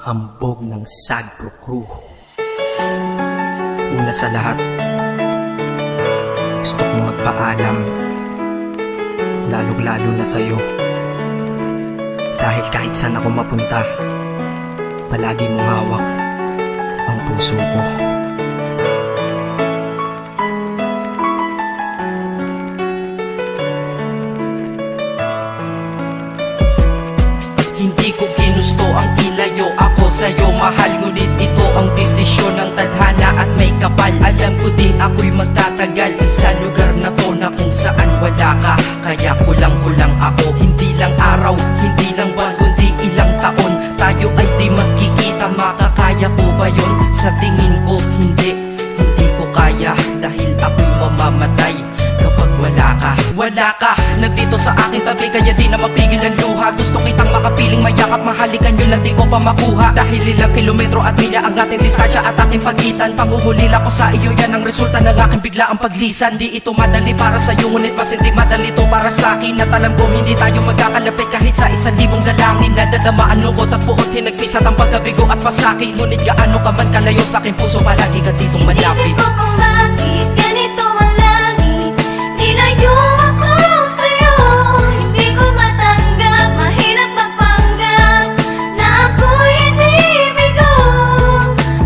hambog ng Sagpro Crew. Una sa lahat, gusto kong magpaalam, lalong-lalo na sa'yo. Dahil kahit saan ako mapunta, palagi mong hawak ang puso ko. Hindi ko ginusto ang ilayo ako sa'yo, mahal. Ngunit ito ang desisyon ng tadhana at may kapal. Alam ko din ako'y magtatagal sa lugar na to na kung saan wala ka. Kaya kulang-kulang ako, hindi lang araw, hindi lang buwan, kundi ilang taon. Tayo ay di magkikita, makakaya ko ba yun? Sa tingin ko hindi ko kaya. Dahil ako'y mamamatay kapag wala ka. Wala ka, nandito sa aking tabi, kaya di na mapigil ang luha. Gusto kitang makapiling, mayakap, mahalikan, yun lang di ko pa makuha. Dahil ilang kilometro at milya ang ating distansya at ating pagitan. Panguhulila ko sa iyo, yan ang resulta ng aking biglaang paglisan. Di ito madali para sa'yo, ngunit mas hindi madali to para sa'kin. At alam ko hindi tayo magkakalapit kahit sa 1,000 dalangin. Nadadamaan lungkot at puot, hinagpisat ang pagkabigo at pasakit. Ngunit gaano ka man kalayo sa aking puso, palagi ka ditong malapit. Inisip ko kung bakit ganito ang langit, nilayo ako sa'yo. Hindi ko matanggap, mahirap magpanggap na ako'y hindi bigo.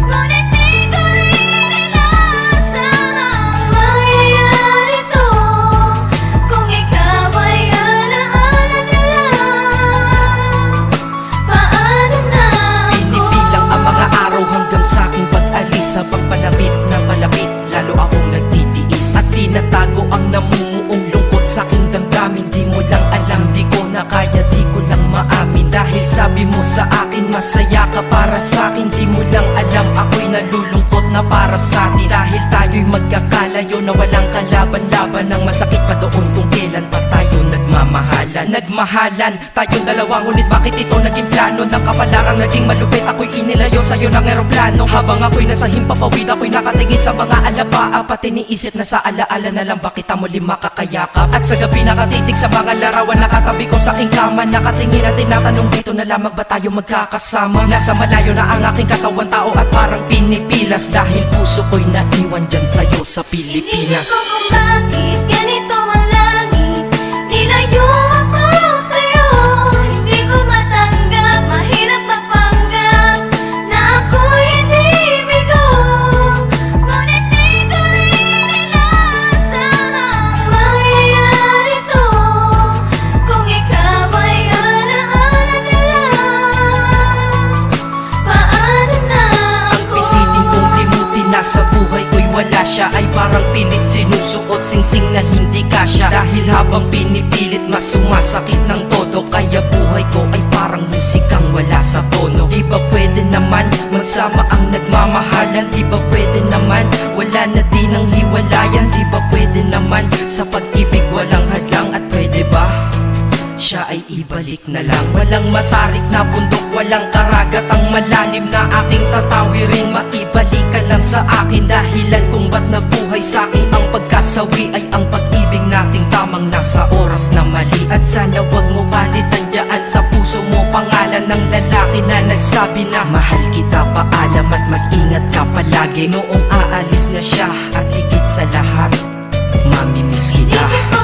Ngunit di ko rin inasahang mangyayari to. Kung ikaw ay alaala na lang, paano na ako? Pinipilang ang mga araw hanggang sa aking pag-alis. Sa pagpalapit na palapit, lalo akong nagtitiis. At tinatago ang namumuong lungkot sa aking damdamin. Di mo lang alam, di ko na kaya, di ko lang maamin. Dahil sabi mo sa akin, masaya ka para sa akin. Di mo lang alam, ako'y nalulungkot na para sa atin. Dahil tayo'y magkakalayo na walang kalaban-laban. Ang masakit pa doon kung kailan pa tayo nagmamahalan. Nagmahalan, tayong dalawa, ngunit bakit ito naging plano? Ng kapalarang naging malupit, ako'y inilayo sa'yo ng eroplano. Habang ako'y nasa himpapawid, ako'y nakatingin sa mga alapaa. Pati niisip na sa alaala na lang, bakit muli makakayakap? At sa gabi nakatitig sa mga larawan, nakatabi ko sa aking kama. Nakatingin at tinatanong, dito na lamang ba tayo magkakasama? Nasa malayo na ang aking katawan, tao at parang pinipilas. Dahil puso ko'y naiwan dyan sa'yo sa Pilipinas. Inisip ko kung bakit ganito ang langit, nilayo ako sa'yo. Hindi ko matanggap, mahirap magpanggap na ako'y hindi bigo. Ngunit di ko rin inasahang mangyayari to. Kung ikaw ay alaala na lang, paano na Ang ako? piniling kong limutin na sa buhay ko'y wala siya, ay parang pilit sinusuot, singsing na hindi kasya. Dahil habang pinipilit, mas sumasakit ng todo. Kaya buhay ko ay parang musikang wala sa tono. Di ba pwede naman magsama ang nagmamahalan? Di ba pwede naman wala na din ang hiwalayan? Di ba pwede naman sa pag-ibig walang hadlang? At pwede ba siya ay ibalik na lang? Walang matarik na bundok, walang karagat ang malalim na aking tatawirin. Maibalik ka lang sa akin, dahilan kung ba't nabuhay sa akin ang pagkasawi ay ang pag-ibig nating tamang nasa oras na mali. At sana wag mo palitan dyan sa puso mo pangalan ng lalaki na nagsabi na mahal kita, paalam at mag-ingat ka palagi. Noong aalis na siya at higit sa lahat, mamimiss kita. Inisip ko